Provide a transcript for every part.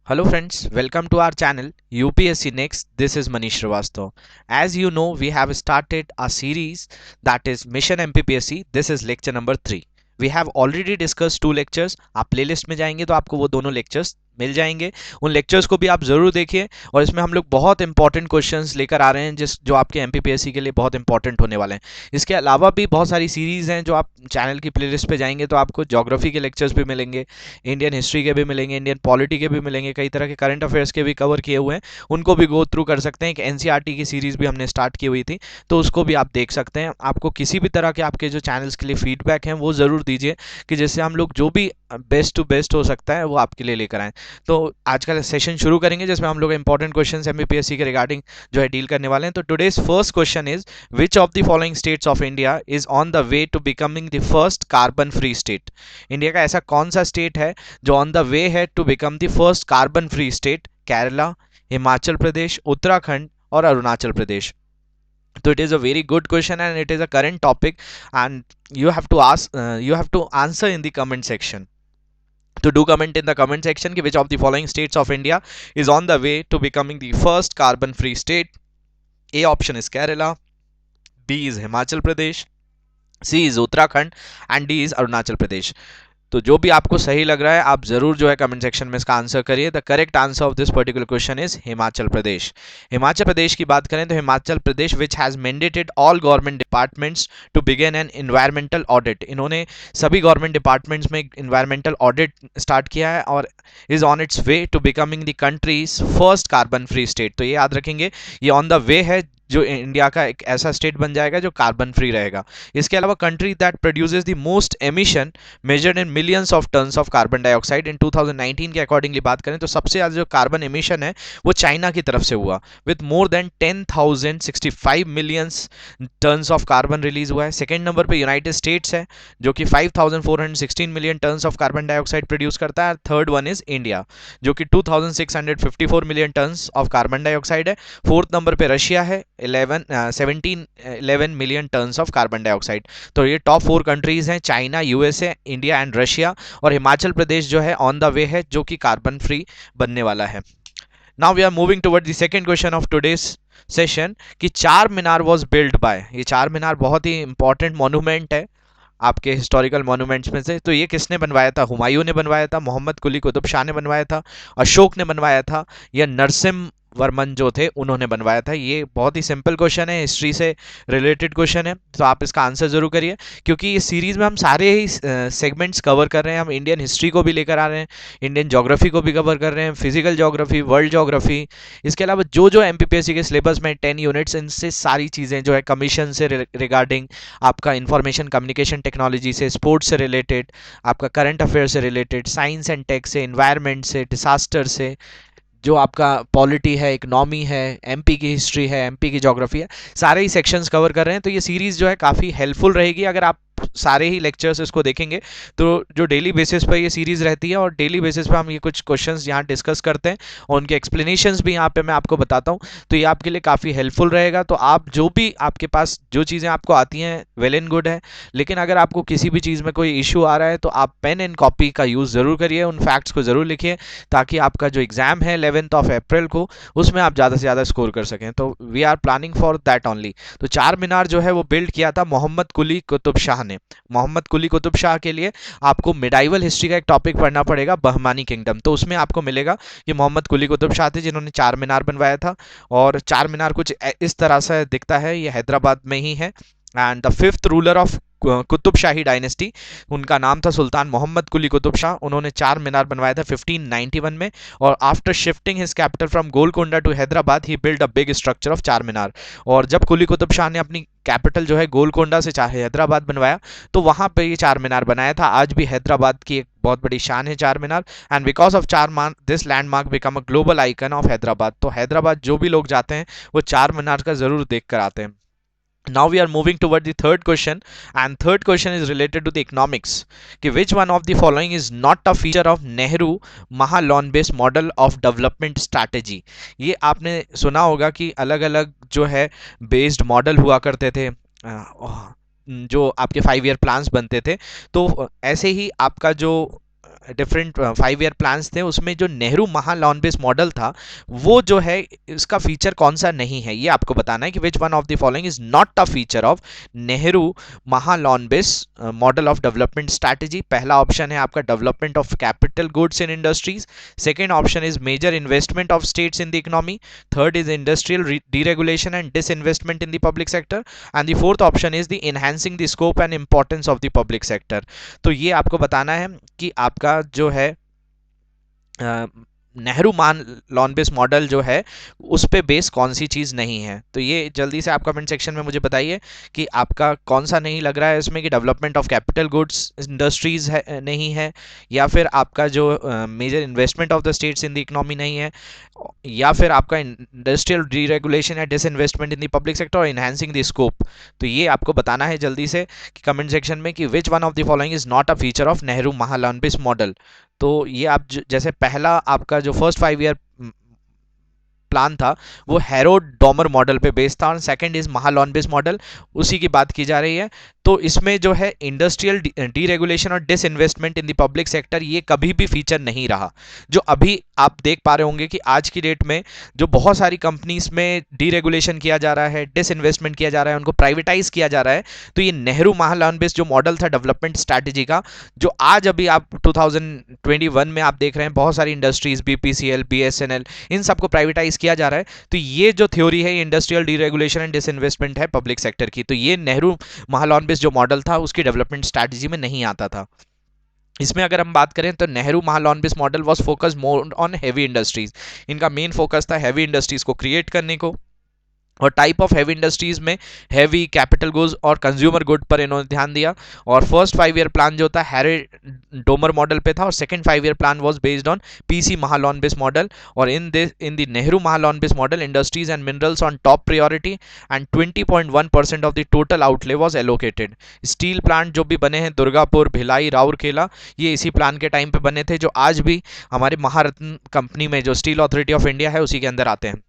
Hello friends, welcome to our channel UPSC Next. This is Manish Srivastav. As you know, we have started a series that is Mission MPPSC. This is lecture number 3. We have already discussed 2 lectures. आप playlist में जाएंगे तो आपको वो दोनों lectures मिल जाएंगे। उन lectures को भी आप ज़रूर देखिए और इसमें हम लोग बहुत इंपॉर्टेंट क्वेश्चंस लेकर आ रहे हैं जो आपके एमपीपीएससी के लिए बहुत इंपॉर्टेंट होने वाले हैं। इसके अलावा भी बहुत सारी सीरीज हैं जो आप चैनल की प्लेलिस्ट पे जाएंगे तो आपको ज्योग्राफी के लेक्चर्स भी मिलेंगे, इंडियन हिस्ट्री के भी मिलेंगे, इंडियन पॉलिटी के भी मिलेंगे, कई तरह के करंट अफेयर्स के भी कवर किए हुए हैं, उनको भी गो थ्रू कर सकते हैं। एक एनसीईआरटी की सीरीज भी हमने स्टार्ट की हुई थी तो उसको भी आप देख सकते हैं। आपको किसी भी तरह के आपके जो चैनल्स के लिए फीडबैक हैं वो ज़रूर दीजिए कि जिससे हम लोग जो भी बेस्ट टू बेस्ट हो सकता है वो आपके लिए लेकर आएँ। तो आज का सेशन शुरू करेंगे जिसमें हम लोग इंपॉर्टेंट क्वेश्चन एमपीपीएससी के रिगार्डिंग जो है डील करने वाले हैं। तो today's first question is which of the following states of India is on the way to becoming the first carbon free state. India का ऐसा कौन सा स्टेट है जो ऑन द वे है to become the first carbon free state? Kerala, Himachal Pradesh, Uttarakhand और अरुणाचल प्रदेश। तो it is a very good question and it is a current topic and you have to answer in the comment section. To do comment in the comment section which of the following states of India is on the way to becoming the first carbon free state. A option is Kerala, B is Himachal Pradesh, C is Uttarakhand and D is Arunachal Pradesh. तो जो भी आपको सही लग रहा है आप जरूर जो है कमेंट सेक्शन में इसका आंसर करिए। The correct answer of this particular question is Himachal Pradesh. Himachal Pradesh की बात करें तो Himachal Pradesh which has mandated all government departments to begin an environmental audit. इन्होंने सभी गवर्नमेंट डिपार्टमेंट्स में इन्वायरमेंटल ऑडिट स्टार्ट किया है और is on its way to becoming the country's first carbon free state. तो ये याद रखेंगे, ये ऑन द वे है जो इंडिया का एक ऐसा स्टेट बन जाएगा जो कार्बन फ्री रहेगा। इसके अलावा country that produces the most emission measured in millions of tons of carbon dioxide in 2019 के अकॉर्डिंगली बात करें तो सबसे ज़्यादा जो कार्बन एमिशन है वो चाइना की तरफ से हुआ with more than 10,065 millions tons of carbon release हुआ है। सेकेंड नंबर पे यूनाइटेड स्टेट्स है जो कि 5,416 million tons of carbon dioxide produce करता है। थर्ड वन इज इंडिया जो कि 2,654 million tons of carbon dioxide है। फोर्थ नंबर पे रशिया है 11 million tons of carbon dioxide. तो ये टॉप 4 कंट्रीज हैं, China, USA, India and Russia, और हिमाचल प्रदेश जो है ऑन द वे है जो कि कार्बन फ्री बनने वाला है। Now we are moving toward the second question of today's session कि चार मीनार वाज बिल्ड बाय। ये चार मीनार बहुत ही इंपॉर्टेंट मॉन्यूमेंट है आपके हिस्टोरिकल मॉन्यूमेंट्स में से। तो ये किसने बनवाया था? हुमायूं ने बनवाया था, मोहम्मद कुली कुतुब शाह ने बनवाया था, अशोक ने बनवाया था, या नरसिम्हा वर्मन जो थे उन्होंने बनवाया था? ये बहुत ही सिंपल क्वेश्चन है, हिस्ट्री से रिलेटेड क्वेश्चन है, तो आप इसका आंसर जरूर करिए क्योंकि इस सीरीज में हम सारे ही सेगमेंट्स कवर कर रहे हैं। हम इंडियन हिस्ट्री को भी लेकर आ रहे हैं, इंडियन ज्योग्राफी को भी कवर कर रहे हैं, फिजिकल ज्योग्राफी, वर्ल्ड ज्योग्राफी, इसके अलावा जो जो एमपीपीएससी के सिलेबस में 10 यूनिट्स, इनसे सारी चीज़ें जो है कमीशन से रिगार्डिंग, आपका इंफॉर्मेशन कम्युनिकेशन टेक्नोलॉजी से, स्पोर्ट्स से रिलेटेड, आपका करंट अफेयर से रिलेटेड, साइंस एंड टेक से, इन्वायरमेंट से, डिसास्टर से, जो आपका पॉलिटी है, इकोनॉमी है, एमपी की हिस्ट्री है, एमपी की ज्योग्राफी है, सारे ही सेक्शंस कवर कर रहे हैं। तो ये सीरीज़ जो है काफ़ी हेल्पफुल रहेगी अगर आप सारे ही लेक्चर्स इसको देखेंगे। तो जो डेली बेसिस पर ये सीरीज़ रहती है और डेली बेसिस पर हम ये कुछ क्वेश्चंस यहाँ डिस्कस करते हैं और उनके एक्सप्लेनेशंस भी यहाँ पे मैं आपको बताता हूँ, तो ये आपके लिए काफ़ी हेल्पफुल रहेगा। तो आप जो भी आपके पास जो चीज़ें आपको आती हैं वेल एंड गुड है, लेकिन अगर आपको किसी भी चीज़ में कोई इशू आ रहा है तो आप पेन एंड कॉपी का यूज़ ज़रूर करिए, उन फैक्ट्स को ज़रूर लिखिए ताकि आपका जो एग्ज़ाम है 11th ऑफ अप्रैल को उसमें आप ज़्यादा से ज़्यादा स्कोर कर सकें। तो we are planning for that only. तो चार मीनार जो है वो बिल्ड किया था मोहम्मद कुली कुतुब शाह ने। मोहम्मद कुली कुतुब शाह के लिए आपको मिडाइवल हिस्ट्री का एक टॉपिक पढ़ना पड़ेगा, बहमानी किंगडम। तो उसमें आपको मिलेगा कि मोहम्मद कुली कुतुब शाह थे जिन्होंने चार मीनार बनवाया था, और चार मीनार कुछ इस तरह से दिखता है, ये हैदराबाद में ही है। And the fifth ruler of Qutub shahi dynasty, उनका नाम था सुल्तान मोहम्मद कुली कुतुब शाह। उन्होंने चार मीनार बनवाया था 1591 में, और after shifting his capital from Golconda to Hyderabad he build a big structure of Charminar. और जब कुली कुतुब शाह ने अपनी कैपिटल जो है गोलकोंडा से चाहे हैदराबाद बनवाया तो वहाँ पे ये चार मीनार बनाया था। आज भी हैदराबाद की एक बहुत बड़ी शान है चार मीनार, and because of Charminar this landmark become a global icon of Hyderabad. तो हैदराबाद जो भी लोग जाते हैं वो चार मीनार का जरूर देख कर आते हैं। Now we are moving toward the third question, and third question is related to the economics कि which one of the following is not a feature of Nehru Mahalon based model of development strategy। ये आपने सुना होगा कि अलग अलग जो है बेस्ड मॉडल हुआ करते थे, जो आपके 5 ईयर प्लान्स बनते थे। तो ऐसे ही आपका जो डिफरेंट 5 ईयर प्लान्स थे, उसमें जो Nehru Mahalanobis model था वो जो है इसका फीचर कौन सा नहीं है, ये आपको बताना है कि which one of the following is not a feature of Nehru Mahalanobis model of development strategy. पहला ऑप्शन है आपका development of capital goods in industries, second option is major investment of states in the economy, third is industrial deregulation and disinvestment in the public sector, and the fourth option is the enhancing the scope and importance of the public sector. तो ये आपको बताना है कि आपका जो है नेहरू मान लॉन बेस मॉडल जो है उस पे बेस कौन सी चीज़ नहीं है। तो ये जल्दी से आप कमेंट सेक्शन में मुझे बताइए कि आपका कौन सा नहीं लग रहा है इसमें, कि development of capital goods industries है नहीं है, या फिर आपका जो major investment of the states in the economy नहीं है, या फिर आपका इंडस्ट्रियल डीरेगुलेशन है, disinvestment in the public sector और इनहैंसिंग द स्कोप। तो ये आपको बताना है जल्दी से कि कमेंट सेक्शन में कि which one of the following is not a feature of Nehru Mahalanobis model. तो ये आप जैसे पहला आपका जो फर्स्ट 5 ईयर प्लान था वो हैरोड डॉमर मॉडल पे बेस्ड था, और सेकंड इज महा लॉन बेस मॉडल, उसी की बात की जा रही है। तो इसमें जो है इंडस्ट्रियल डीरेगुलेशन और disinvestment in the public sector ये कभी भी फीचर नहीं रहा। जो अभी आप देख पा रहे होंगे कि आज की डेट में जो बहुत सारी कंपनीज में डीरेगुलेशन किया जा रहा है, डिसइन्वेस्टमेंट किया जा रहा है, उनको प्राइवेटाइज किया जा रहा है, तो ये नेहरू महा लॉन बेस जो मॉडल था डेवलपमेंट स्ट्रैटेजी का, जो आज अभी आप 2021 में आप देख रहे हैं बहुत सारी इंडस्ट्रीज, बीपीसीएल, बीएसएनएल, इन सबको प्राइवेटाइज किया जा रहा है। तो ये जो थ्योरी है इंडस्ट्रियल डीरेगुलेशन एंड डिसइन्वेस्टमेंट है पब्लिक सेक्टर की, तो ये नेहरू महा लॉन बेस जो मॉडल था उसकी डेवलपमेंट स्ट्रैटेजी में नहीं आता था। इसमें अगर हम बात करें तो Nehru Mahalanobis model was focus more on heavy industries. इनका मेन फोकस था हैवी इंडस्ट्रीज को क्रिएट करने को, और टाइप ऑफ हैवी इंडस्ट्रीज में हैवी, कैपिटल गुड्स और कंज्यूमर गुड पर इन्होंने ध्यान दिया। और फर्स्ट 5 ईयर प्लान जो था हैरी डोमर मॉडल पे था, और second 5 year plan was based on PC महा लॉन बेस मॉडल। और in the Nehru Mahalanobis model industries and minerals on top priority and 20.1% of the total outlay was allocated. Steel plant जो भी बने हैं दुर्गापुर, भिलाई, राउरकेला, ये इसी प्लान के time पे बने थे, जो आज भी हमारे महारत्न कंपनी में जो स्टील अथॉरिटी ऑफ इंडिया है उसी के अंदर आते हैं।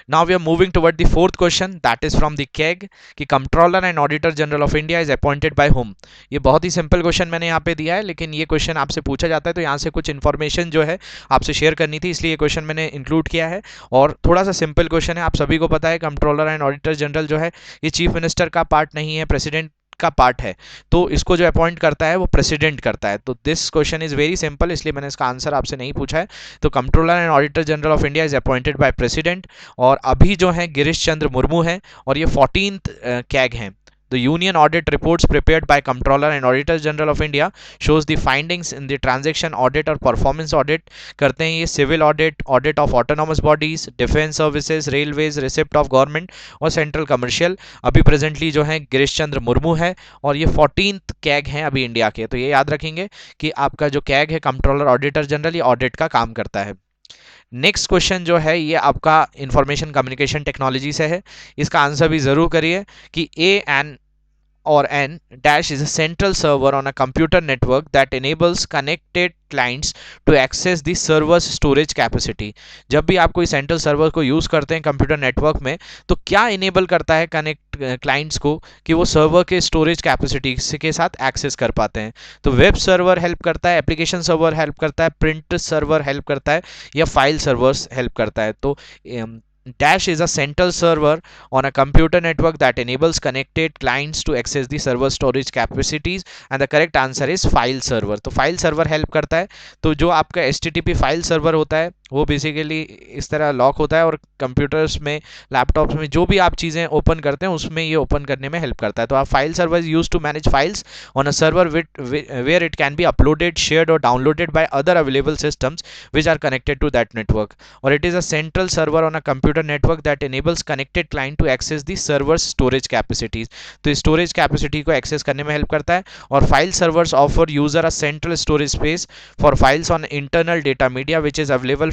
Now we are moving toward the fourth question, that is from the KEG कि controller and auditor general of India is appointed by whom। ये बहुत ही सिंपल क्वेश्चन मैंने यहाँ पे दिया है, लेकिन ये क्वेश्चन आपसे पूछा जाता है तो यहाँ से कुछ इन्फॉर्मेशन जो है आपसे शेयर करनी थी, इसलिए ये क्वेश्चन मैंने इंक्लूड किया है। और थोड़ा सा सिंपल क्वेश्चन है, आप सभी को पता है कंट्रोलर एंड ऑडिटर जनरल जो है ये चीफ मिनिस्टर का पार्ट नहीं है, प्रेसिडेंट का पार्ट है, तो इसको जो अपॉइंट करता है वो प्रेसिडेंट करता है। तो this question is very simple, इसलिए मैंने इसका आंसर आपसे नहीं पूछा है। तो controller and auditor general of India is appointed by president, और अभी जो है गिरीश चंद्र मुर्मू है, और ये 14th कैग हैं। The Union audit reports prepared by Comptroller and Auditor General of India shows the findings in the transaction audit और performance audit करते हैं ये civil audit, audit of autonomous bodies, defense services, railways, receipt of government और central commercial। अभी presently जो है गिरीश चंद्र मुर्मू है, और ये 14th कैग हैं अभी इंडिया के। तो ये याद रखेंगे कि आपका जो कैग है कंट्रोलर ऑडिटर जनरल, ये ऑडिट का काम करता है। नेक्स्ट क्वेश्चन जो है ये आपका इंफॉर्मेशन कम्युनिकेशन टेक्नोलॉजी से है, इसका आंसर भी जरूर करिए कि A N or n dash is a central server on a computer network that enables connected clients to access the server's storage capacity। जब भी आप कोई सेंट्रल सर्वर को यूज करते हैं कंप्यूटर नेटवर्क में, तो क्या इनेबल करता है कनेक्ट क्लाइंट्स को कि वो सर्वर के स्टोरेज कैपेसिटी के साथ एक्सेस कर पाते हैं। तो वेब सर्वर हेल्प करता है, एप्लीकेशन सर्वर हेल्प करता है, प्रिंट सर्वर हेल्प करता है, या फाइल सर्वर्स हेल्प करता है। तो Dash is a central server on a computer network that enables connected clients to access the server storage capacities, and the correct answer is file server। तो file server help करता है। तो जो आपका HTTP file server होता है वो basically इस तरह लॉक होता है, और कंप्यूटर्स में, लैपटॉप्स में जो भी आप चीज़ें ओपन करते हैं उसमें ये ओपन करने में हेल्प करता है। तो आप file server use to manage files on a server where it can be uploaded, shared और downloaded by other available systems which are connected to that network. और it is a central server on a computer network that enables connected client to access the server's storage capacities। तो storage capacity को access करने में help करता है। और file servers offer user a central storage space for files on internal data media which is available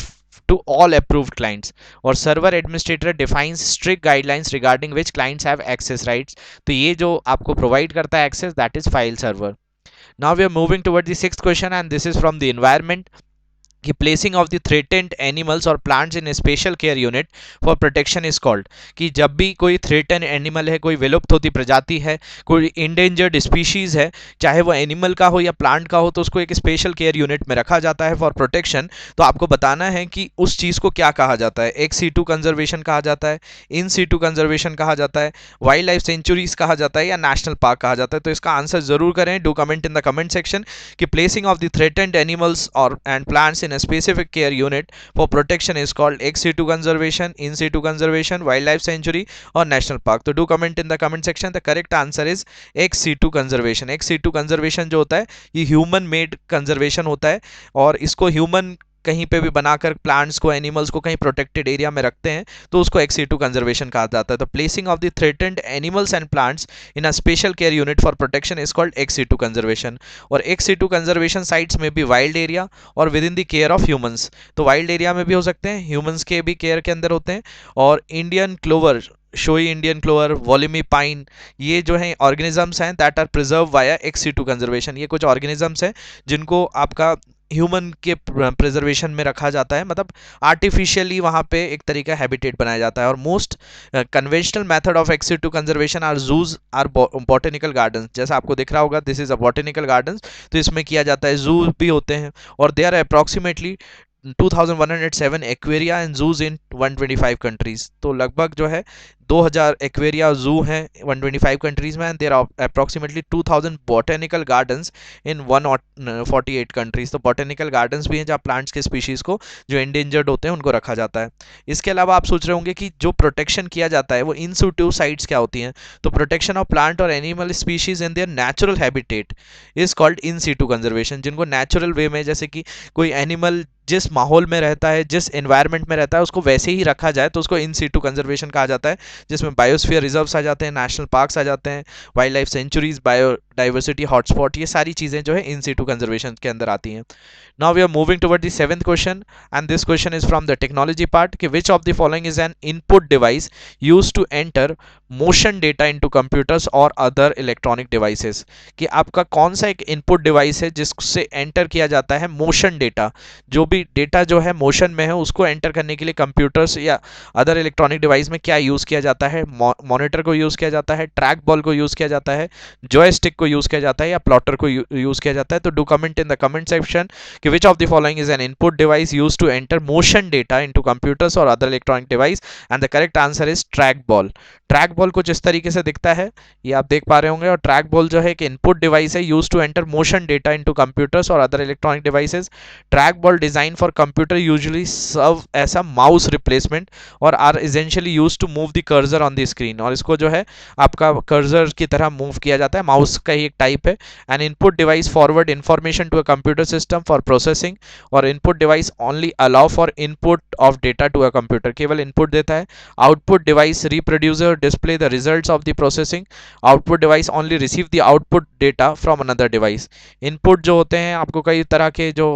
to all approved clients। और server administrator defines strict guidelines regarding which clients have access rights। तो ये जो आपको provide करता है access, that is file server। Now we are moving toward the sixth question and this is from the environment कि placing of the threatened animals और plants in special care unit for protection is called, कि जब भी कोई threatened animal है, कोई विलुप्त होती प्रजाति है, कोई इंडेंजर्ड स्पीशीज है, चाहे वो एनिमल का हो या प्लांट का हो, तो उसको एक स्पेशल केयर यूनिट में रखा जाता है फॉर प्रोटेक्शन। तो आपको बताना है कि उस चीज़ को क्या कहा जाता है, एक्स सीटू कंजर्वेशन कहा जाता है, इन सीटू कंजर्वेशन कहा जाता है, वाइल्ड लाइफ सेंचुरीज कहा जाता है, या नेशनल पार्क कहा जाता है। तो इसका आंसर जरूर करें, do comment in the comment section कि placing of the threatened animals और and plants in a specific care unit for protection is called ex situ conservation, in situ conservation, wildlife sanctuary और national park। तो do comment in the comment section, the correct answer is ex situ conservation। ex situ conservation जो होता है ये human made conservation होता है, और इसको human कहीं पे भी बनाकर प्लांट्स को, एनिमल्स को कहीं प्रोटेक्टेड एरिया में रखते हैं तो उसको एक्स सीटू कंजर्वेशन कहा जाता है। तो placing of the threatened animals and plants in a special care unit for protection is called ex situ conservation. और एक्स सीटू कंजर्वेशन साइट्स में भी वाइल्ड एरिया और within the care of humans, तो wild area में भी हो सकते हैं, ह्यूमंस के भी केयर के अंदर होते हैं। और Indian clover, showy Indian clover, Wollemi pine, ये जो है ऑर्गेनिजम्स हैं that are preserve via ex situ conservation. ये कुछ ऑर्गेनिजम्स हैं जिनको आपका ह्यूमन के प्रिजर्वेशन में रखा जाता है, मतलब आर्टिफिशियली वहाँ पे एक तरीका हैबिटेट बनाया जाता है। और most conventional method of ex situ conservation are zoos are botanical gardens. जैसा आपको दिख रहा होगा, this is a botanical gardens, तो इसमें किया जाता है, जू भी होते हैं। और they are approximately 2107 aquaria and zoos in 125 countries. तो लगभग जो है 2000 एक्वेरिया जू हैं 125 कंट्रीज में, and there are approximately 2000 botanical gardens in 148 countries. तो बॉटेनिकल गार्डन्स भी हैं जहाँ प्लांट्स के स्पीशीज को जो एंडेंजर्ड होते हैं उनको रखा जाता है। इसके अलावा आप सोच रहे होंगे कि जो प्रोटेक्शन किया जाता है वो इन सिटू साइट्स क्या होती हैं। तो प्रोटेक्शन ऑफ प्लांट और animal species in their natural habitat is called in Situ conservation. जिनको नेचुरल वे में, जैसे कि कोई एनिमल जिस माहौल में रहता है, जिस एनवायरनमेंट में रहता है, उसको वैसे ही रखा जाए तो उसको इन सीटू कंजर्वेशन कहा जाता है, जिसमें बायोस्फीयर रिजर्व्स आ जाते हैं, नेशनल पार्क्स आ जाते हैं, wild life sanctuaries, biodiversity hotspot, ये सारी चीज़ें जो है इन सीटू कंजर्वेशन के अंदर आती हैं। Now we are moving toward the seventh question, and this question is from the technology part कि which of the following is an input device use to enter motion data into computers और other electronic devices. कि आपका कौन सा एक input device है जिससे enter किया जाता है मोशन डेटा, जो भी डेटा जो है मोशन में है उसको एंटर करने के लिए कंप्यूटर्स या अदर इलेक्ट्रॉनिक डिवाइस में क्या यूज़ किया जाता है। मॉनिटर को यूज़ किया जाता है, ट्रैक बॉल को यूज़ किया जाता है, जॉयस्टिक को यूज़ किया जाता है, या प्लॉटर को यूज़ किया जाता है। तो do comment in the comment section कि which of the following is an input device use to enter motion data into computers और other electronic device, and the correct answer is trackball. Trackball कुछ इस तरीके से दिखता है, ये आप देख पा रहे होंगे। और ट्रैक बॉल जो है एक इनपुट डिवाइस है use to enter motion data into computers और other electronic devices. Trackball design for computer usually serve as a mouse replacement और are essentially use to move the cursor on the screen. और इसको जो है आपका cursor की तरह move किया जाता है, माउस का ही एक टाइप है। An input device forward information to a computer system for processing, और input device only allow for input of data to a computer, केवल इनपुट देता है। Output device reproduces display the results of the processing, output device only receive the output data from another device। input जो होते हैं आपको कई तरह के जो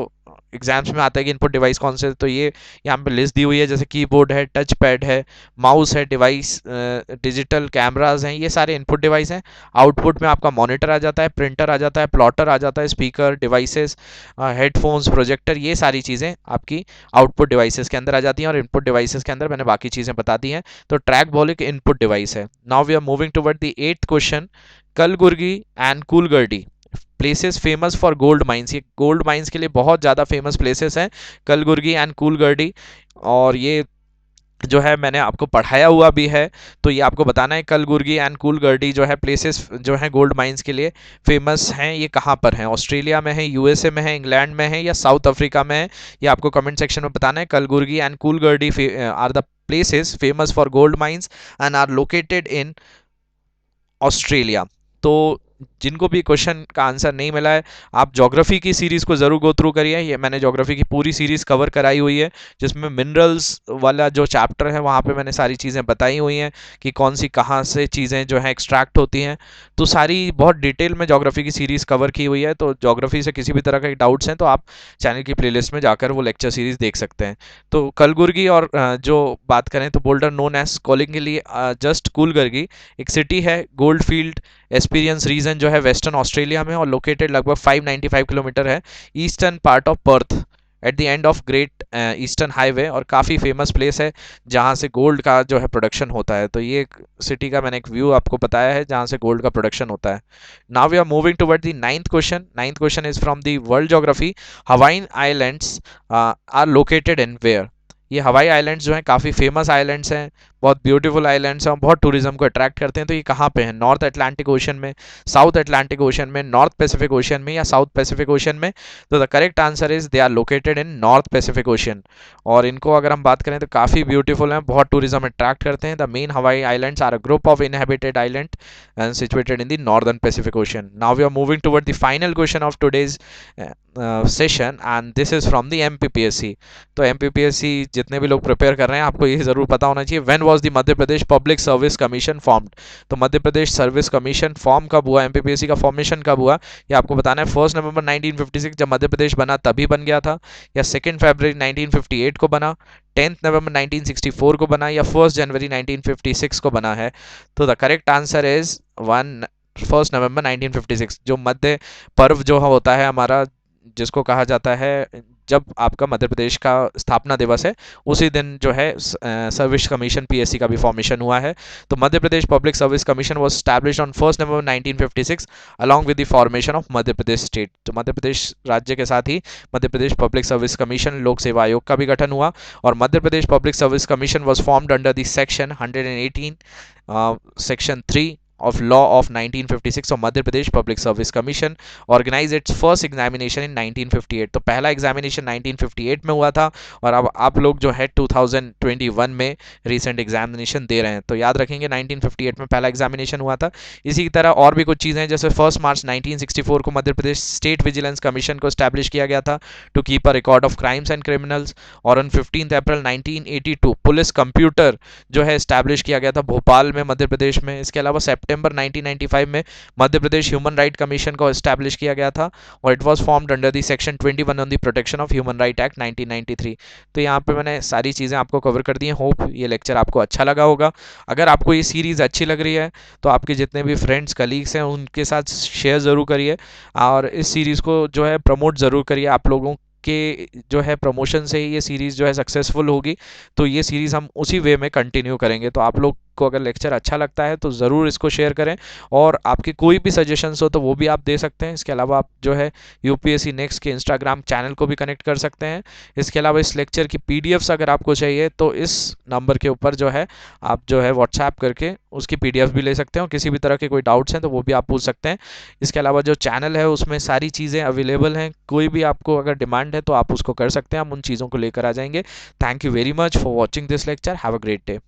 एग्जाम्स में आता है कि इनपुट डिवाइस कौन से, तो ये यहाँ पे लिस्ट दी हुई है, जैसे कीबोर्ड है, टच पैड है, माउस है, डिवाइस डिजिटल कैमराज हैं, ये सारे इनपुट डिवाइस हैं। आउटपुट में आपका मॉनिटर आ जाता है, प्रिंटर आ जाता है, प्लॉटर आ जाता है, स्पीकर, डिवाइसेस, हेडफोन्स, प्रोजेक्टर, ये सारी चीज़ें आपकी आउटपुट डिवाइसेस के अंदर आ जाती हैं। और इनपुट डिवाइसेस के अंदर मैंने बाकी चीज़ें बता दी हैं। तो ट्रैक बॉल एक इनपुट डिवाइस है। Now we are moving toward the eighth question, Kalaburagi and Coolgardie places famous for gold mines. ये गोल्ड माइंस के लिए बहुत ज़्यादा फेमस प्लेसेस हैं, कलबुर्गी एंड कूलगर्डी। और ये जो है मैंने आपको पढ़ाया हुआ भी है, तो ये आपको बताना है कलबुर्गी एंड कूलगर्डी जो है प्लेसेस जो है गोल्ड माइंस के लिए फेमस हैं, ये कहाँ पर हैं। ऑस्ट्रेलिया में है, यूएसए में है, इंग्लैंड में है, या साउथ अफ्रीका में है, ये आपको कमेंट सेक्शन में बताना है। Kalaburagi and Coolgardie are the places famous for gold mines and are located in Australia. तो जिनको भी क्वेश्चन का आंसर नहीं मिला है, आप ज्योग्राफी की सीरीज़ को ज़रूर गो थ्रू करिए। ये मैंने ज्योग्राफी की पूरी सीरीज़ कवर कराई हुई है, जिसमें मिनरल्स वाला जो चैप्टर है वहाँ पे मैंने सारी चीज़ें बताई हुई हैं कि कौन सी कहाँ से चीज़ें जो हैं एक्सट्रैक्ट होती हैं। तो सारी बहुत डिटेल में ज्योग्राफी की सीरीज़ कवर की हुई है। तो ज्योग्राफी से किसी भी तरह के डाउट्स हैं तो आप चैनल की प्लेलिस्ट में जाकर वो लेक्चर सीरीज़ देख सकते हैं। तो कलबुर्गी और जो बात करें तो बोल्डर नोन एज कॉलिंग के लिए जस्ट कूलगर्गी एक सिटी है, गोल्ड फील्ड एक्सपीरियंस रीजन जो है वेस्टर्न ऑस्ट्रेलिया में, और लोकेटेड लगभग 595 किलोमीटर है eastern part of Perth at the end of great eastern highway, और काफ़ी फेमस प्लेस है जहाँ से गोल्ड का जो है प्रोडक्शन होता है। तो ये सिटी का मैंने एक व्यू आपको बताया है जहाँ से गोल्ड का प्रोडक्शन होता है। Now we are moving toward the ninth question. Ninth question is from the world geography. Hawaiian islands are located in where. ये हवाई आइलैंड्स जो हैं काफ़ी फेमस आइलैंड्स हैं, बहुत ब्यूटीफुल आइलैंड्स हैं और बहुत टूरिज्म को अट्रैक्ट करते हैं। तो ये कहाँ पे हैं? नॉर्थ अटलांटिक ओशन में, साउथ अटलांटिक ओशन में, नॉर्थ पैसिफिक ओशन में या साउथ पैसिफिक ओशन में? तो the correct answer is they are located in North Pacific Ocean. और इनको अगर हम बात करें तो काफ़ी ब्यूटीफुल हैं, बहुत टूरिज्म अट्रैक्ट करते हैं। The main Hawaii islands are a group of inhabited island and situated in the northern Pacific Ocean. Now we are moving toward the final question of today's session and this is from the MPPSC. तो MPPSC जितने भी लोग prepare कर रहे हैं आपको ये जरूर पता होना चाहिए, when was the Madhya Pradesh public service commission formed. तो मध्य प्रदेश सर्विस कमीशन फॉर्म कब हुआ, एमपीपीएससी का फॉर्मेशन कब हुआ, ये आपको बताना है। 1 नवंबर 1956 जब मध्य प्रदेश बना तभी बन गया था, या 2 फरवरी 1958 को बना, 10 नवंबर 1964 को बना, या 1 जनवरी 1956 को बना है? तो the correct answer is 1 November 1956। जो मध्य पर्व जो होता है हमारा, जिसको कहा जाता है जब आपका मध्य प्रदेश का स्थापना दिवस है, उसी दिन जो है सर्विस कमीशन पीएससी का भी फॉर्मेशन हुआ है। तो Madhya Pradesh public service commission was established on 1 November 1956 along with the formation of Madhya Pradesh state. तो मध्य प्रदेश राज्य के साथ ही Madhya Pradesh public service commission लोक सेवा आयोग का भी गठन हुआ, और Madhya Pradesh public service commission was formed under the section 118 section 3 of law of 1956 of Madhya Pradesh Public Service Commission organized its first examination in 1958। तो पहला एग्जामिनेशन 1958 में हुआ था, और अब आप लोग जो है 2021 में रिसेंट एग्जामिनेशन दे रहे हैं। तो याद रखेंगे 1958 में पहला एग्जामिनेशन हुआ था। इसी की तरह और भी कुछ चीज़ें हैं, जैसे 1 मार्च 1964 को Madhya Pradesh state vigilance commission को स्टैब्लिश किया गया था to keep a record of crimes and criminals. और ऑन 15 अप्रैल 1982 पुलिस कंप्यूटर जो है स्टैब्लिश किया गया था भोपाल में मध्य प्रदेश में। इसके अलावा सितंबर 1995 में Madhya Pradesh human right commission को एस्टैब्लिश किया गया था, और it was formed under the section 21 on the protection of human right act 1993। तो यहाँ पे मैंने सारी चीज़ें आपको कवर कर दी हैं। होप ये लेक्चर आपको अच्छा लगा होगा। अगर आपको ये सीरीज़ अच्छी लग रही है तो आपके जितने भी फ्रेंड्स कलीग्स हैं उनके साथ शेयर ज़रूर करिए, और इस सीरीज़ को जो है प्रमोट ज़रूर करिए। आप लोगों के जो है प्रमोशन से ही ये सीरीज़ जो है सक्सेसफुल होगी। तो ये सीरीज़ हम उसी वे में कंटिन्यू करेंगे। तो आप लोग को अगर लेक्चर अच्छा लगता है तो ज़रूर इसको शेयर करें, और आपके कोई भी सजेशंस हो तो वो भी आप दे सकते हैं। इसके अलावा आप जो है यूपीएससी नेक्स्ट के इंस्टाग्राम चैनल को भी कनेक्ट कर सकते हैं। इसके अलावा इस लेक्चर की पीडीएफ्स अगर आपको चाहिए तो इस नंबर के ऊपर जो है आप जो है व्हाट्सएप करके उसकी पीडीएफ भी ले सकते हैं, और किसी भी तरह के कोई डाउट्स हैं तो वो भी आप पूछ सकते हैं। इसके अलावा जो चैनल है उसमें सारी चीज़ें अवेलेबल हैं, कोई भी आपको अगर डिमांड है तो आप उसको कर सकते हैं, हम उन चीज़ों को लेकर आ जाएंगे। Thank you very much for watching this lecture. Have a great day.